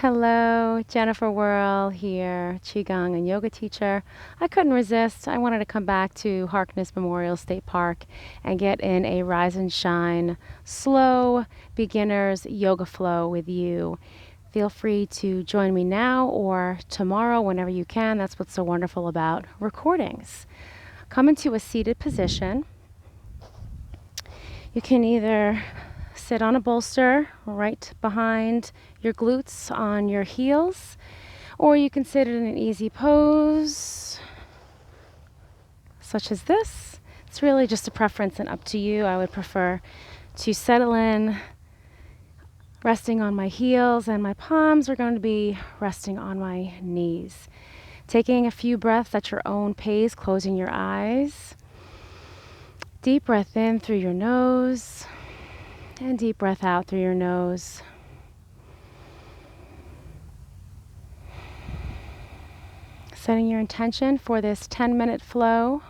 Hello, Jennifer Whirl here, Qigong and yoga teacher. I couldn't resist. I wanted to come back to Harkness Memorial State Park and get in a rise and shine, slow beginner's yoga flow with you. Feel free to join me now or tomorrow whenever you can. That's what's so wonderful about recordings. Come into a seated position. You can either sit on a bolster right behind your glutes on your heels, or you can sit in an easy pose, such as this. It's really just a preference and up to you. I would prefer to settle in, resting on my heels, and my palms are going to be resting on my knees. Taking a few breaths at your own pace, closing your eyes. Deep breath in through your nose. And deep breath out through your nose. Setting your intention for this 10-minute flow.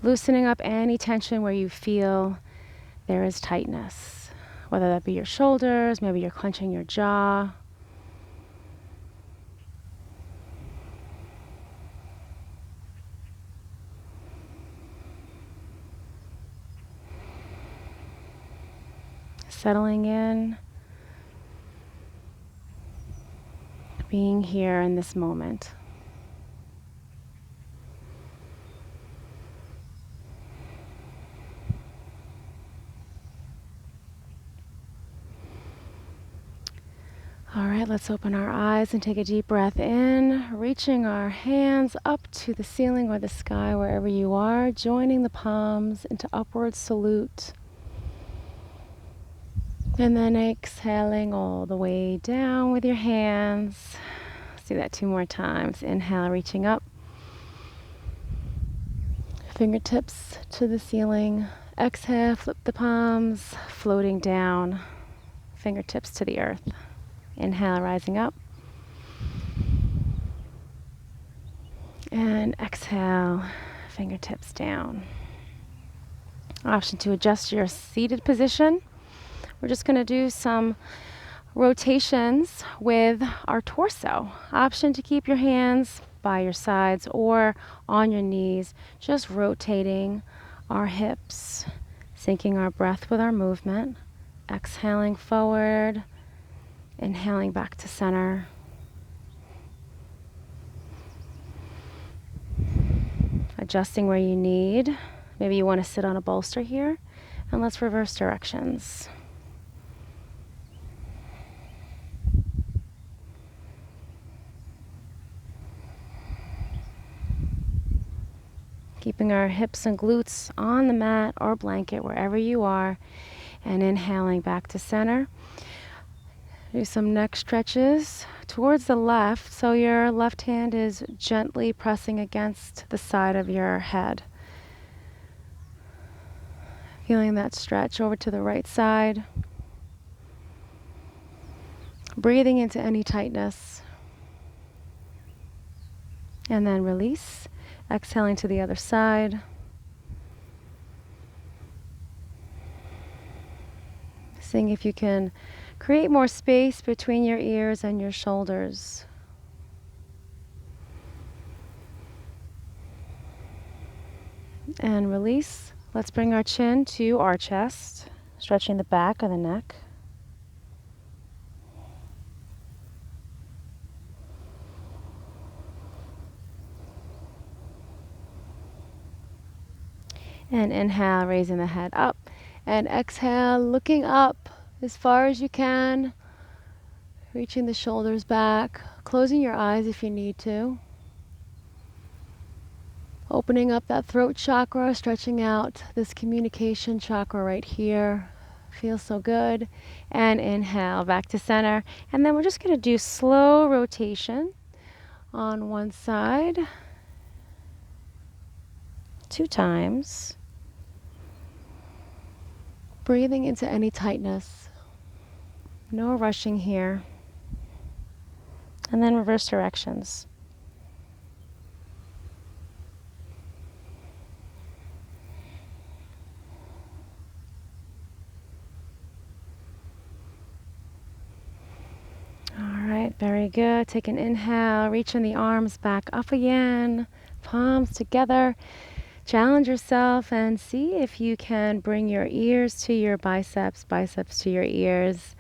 Loosening up any tension where you feel there is tightness, whether that be your shoulders, maybe you're clenching your jaw. Settling in, being here in this moment. All right, let's open our eyes and take a deep breath in, reaching our hands up to the ceiling or the sky, wherever you are, joining the palms into upward salute. And then exhaling all the way down with your hands. Let's do that 2 more times. Inhale, reaching up. Fingertips to the ceiling. Exhale, flip the palms, floating down. Fingertips to the earth. Inhale, rising up. And exhale, fingertips down. Option to adjust your seated position. We're just going to do some rotations with our torso. Option to keep your hands by your sides or on your knees, just rotating our hips, syncing our breath with our movement, exhaling forward, inhaling back to center. Adjusting where you need. Maybe you want to sit on a bolster here, and let's reverse directions. Keeping our hips and glutes on the mat or blanket, wherever you are, and inhaling back to center. Do some neck stretches towards the left, so your left hand is gently pressing against the side of your head. Feeling that stretch over to the right side. Breathing into any tightness. And then release. Exhaling to the other side. Seeing if you can create more space between your ears and your shoulders. And release. Let's bring our chin to our chest, stretching the back of the neck. And inhale, raising the head up. And exhale, looking up as far as you can. Reaching the shoulders back. Closing your eyes if you need to. Opening up that throat chakra, stretching out this communication chakra right here. Feels so good. And inhale, back to center. And then we're just going to do slow rotation on one side. 2 times. Breathing into any tightness. No rushing here. And then reverse directions. right, very good. Take an inhale, reaching the arms back up again, palms together. Challenge yourself and see if you can bring your ears to your biceps, biceps to your ears.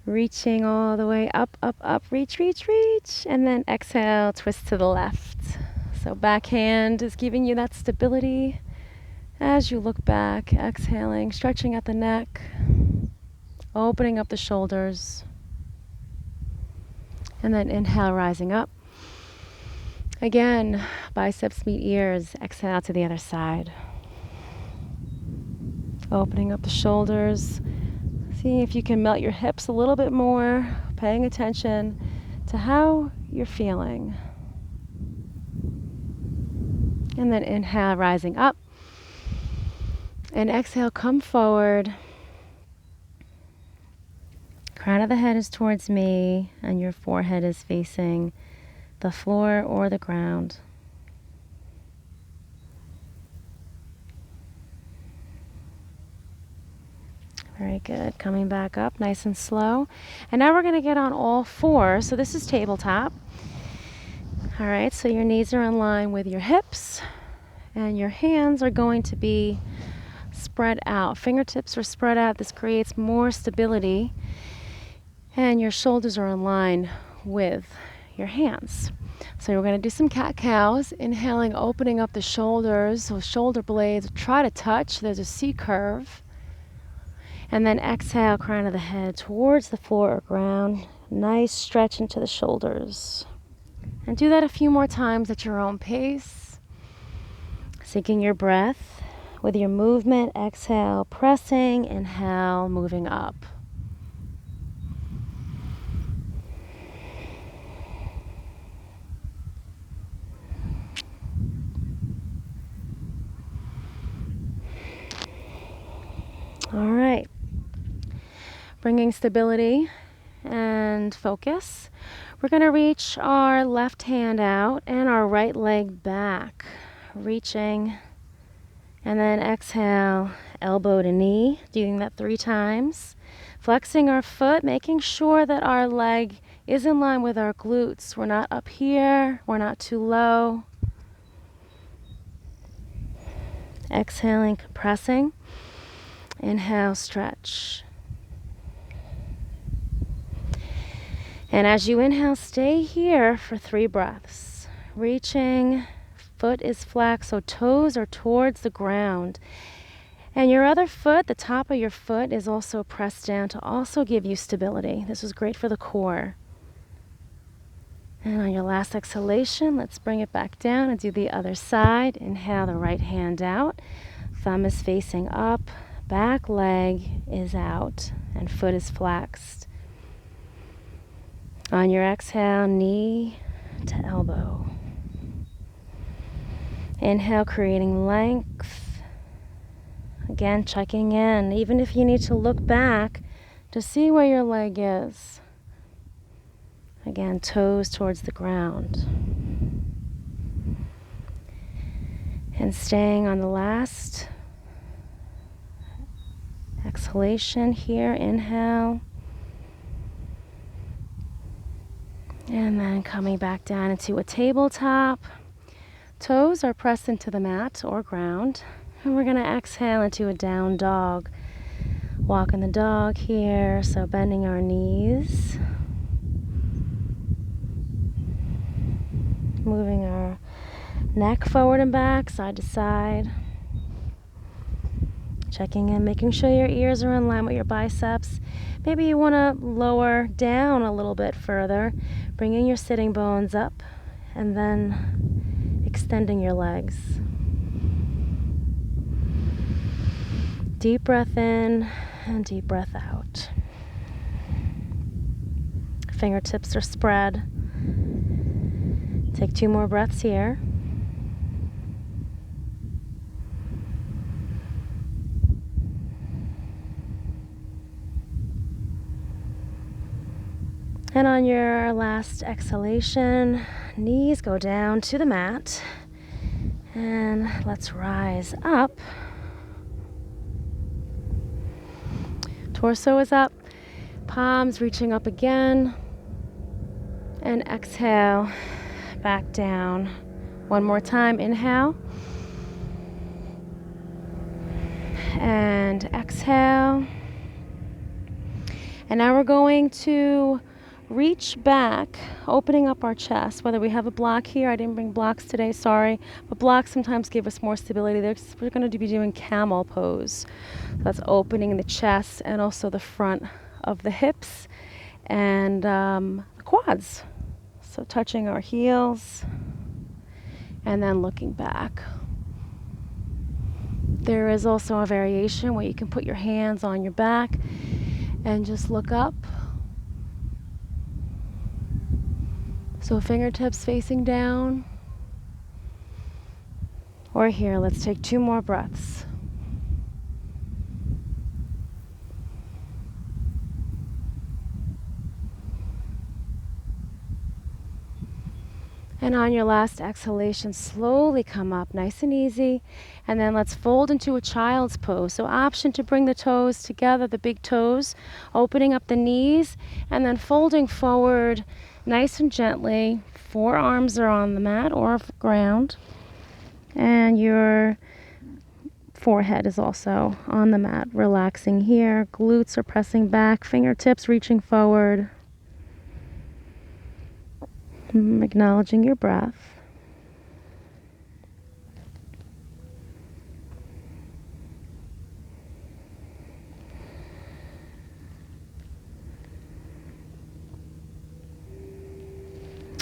Reaching all the way up, up, up, reach, reach, reach. And then exhale, twist to the left. So back hand is giving you that stability as you look back, exhaling, stretching at the neck, opening up the shoulders. And then inhale, rising up. Again, biceps meet ears. Exhale to the other side. Opening up the shoulders. See if you can melt your hips a little bit more, paying attention to how you're feeling. And then inhale, rising up. And exhale, come forward. Crown of the head is towards me, and your forehead is facing the floor or the ground. Very good. Coming back up nice and slow. And now we're going to get on all fours. So this is tabletop. All right, so your knees are in line with your hips, and your hands are going to be spread out. Fingertips are spread out. This creates more stability. And your shoulders are in line with your hands. So we're going to do some cat-cows. Inhaling, opening up the shoulders. So shoulder blades try to touch. There's a C curve. And then exhale, crown of the head towards the floor or ground. Nice stretch into the shoulders. And do that a few more times at your own pace. Syncing your breath with your movement. Exhale, pressing. Inhale, moving up. All right. Bringing stability and focus. We're going to reach our left hand out and our right leg back. Reaching. And then exhale, elbow to knee. Doing that 3 times. Flexing our foot, making sure that our leg is in line with our glutes. We're not up here. We're not too low. Exhaling, compressing. Inhale, stretch. And as you inhale, stay here for 3 breaths. Reaching, foot is flexed, so toes are towards the ground. And your other foot, the top of your foot, is also pressed down to also give you stability. This is great for the core. And on your last exhalation, let's bring it back down and do the other side. Inhale the right hand out. Thumb is facing up. Back leg is out and foot is flexed. On your exhale, knee to elbow. Inhale, creating length. Again, checking in. Even if you need to look back to see where your leg is. Again, toes towards the ground. And staying on the last exhalation here, inhale. And then coming back down into a tabletop. Toes are pressed into the mat or ground. And we're going to exhale into a down dog. Walking the dog here, so bending our knees. Moving our neck forward and back, side to side. Checking in, making sure your ears are in line with your biceps. Maybe you want to lower down a little bit further, bringing your sitting bones up and then extending your legs. Deep breath in and deep breath out. Fingertips are spread. Take 2 more breaths here. And on your last exhalation, knees go down to the mat. And let's rise up. Torso is up, palms reaching up again. And exhale back down. One more time, inhale. And exhale. And now we're going to reach back, opening up our chest. Whether we have a block here, I didn't bring blocks today, sorry, but blocks sometimes give us more stability. We're going to be doing camel pose. That's opening the chest and also the front of the hips and the quads. So touching our heels and then looking back. There is also a variation where you can put your hands on your back and just look up. So fingertips facing down. Or here, let's take 2 more breaths. And on your last exhalation, slowly come up, nice and easy. And then let's fold into a child's pose. So option to bring the toes together, the big toes, opening up the knees, and then folding forward nice and gently. Forearms are on the mat or ground. And your forehead is also on the mat, relaxing here. Glutes are pressing back, fingertips reaching forward. Acknowledging your breath.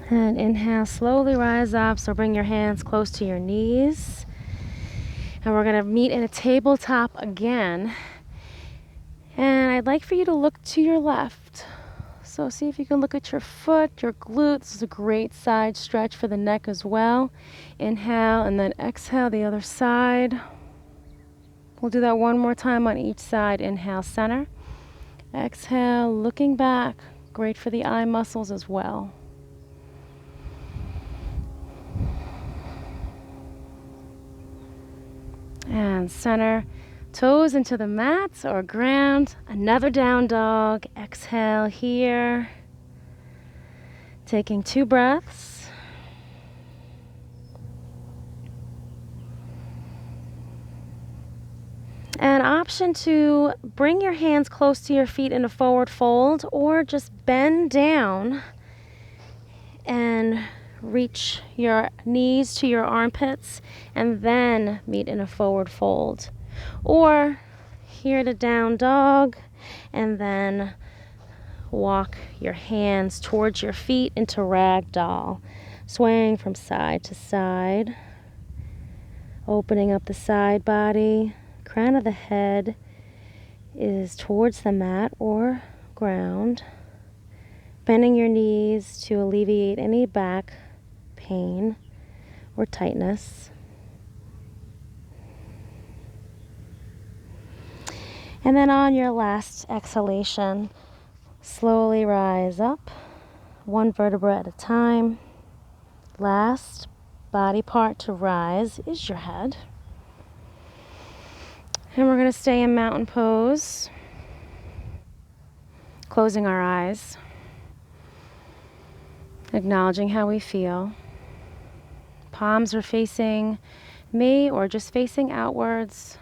And inhale, slowly rise up. So bring your hands close to your knees. And we're going to meet in a tabletop again. And I'd like for you to look to your left. So see if you can look at your foot, your glutes. This is a great side stretch for the neck as well. Inhale and then exhale the other side. We'll do that one more time on each side. Inhale, center. Exhale, looking back. Great for the eye muscles as well. And center. Toes into the mats or ground. Another down dog. Exhale here. Taking 2 breaths. An option to bring your hands close to your feet in a forward fold or just bend down and reach your knees to your armpits and then meet in a forward fold. Or here to down dog and then walk your hands towards your feet into ragdoll, swaying from side to side, opening up the side body. Crown of the head is towards the mat or ground, bending your knees to alleviate any back pain or tightness. And then on your last exhalation, slowly rise up, 1 vertebra at a time. Last body part to rise is your head. And we're going to stay in mountain pose, closing our eyes, acknowledging how we feel. Palms are facing me or just facing outwards.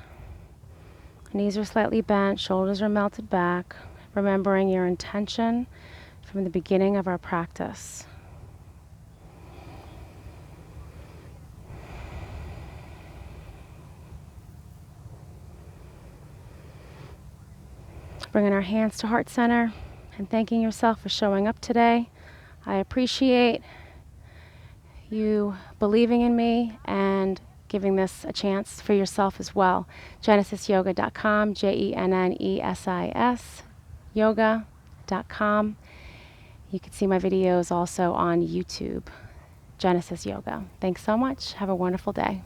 Knees are slightly bent, shoulders are melted back, remembering your intention from the beginning of our practice. Bringing our hands to heart center and thanking yourself for showing up today. I appreciate you believing in me and giving this a chance for yourself as well. GenesisYoga.com, Jennesis, yoga.com. You can see my videos also on YouTube, Genesis Yoga. Thanks so much. Have a wonderful day.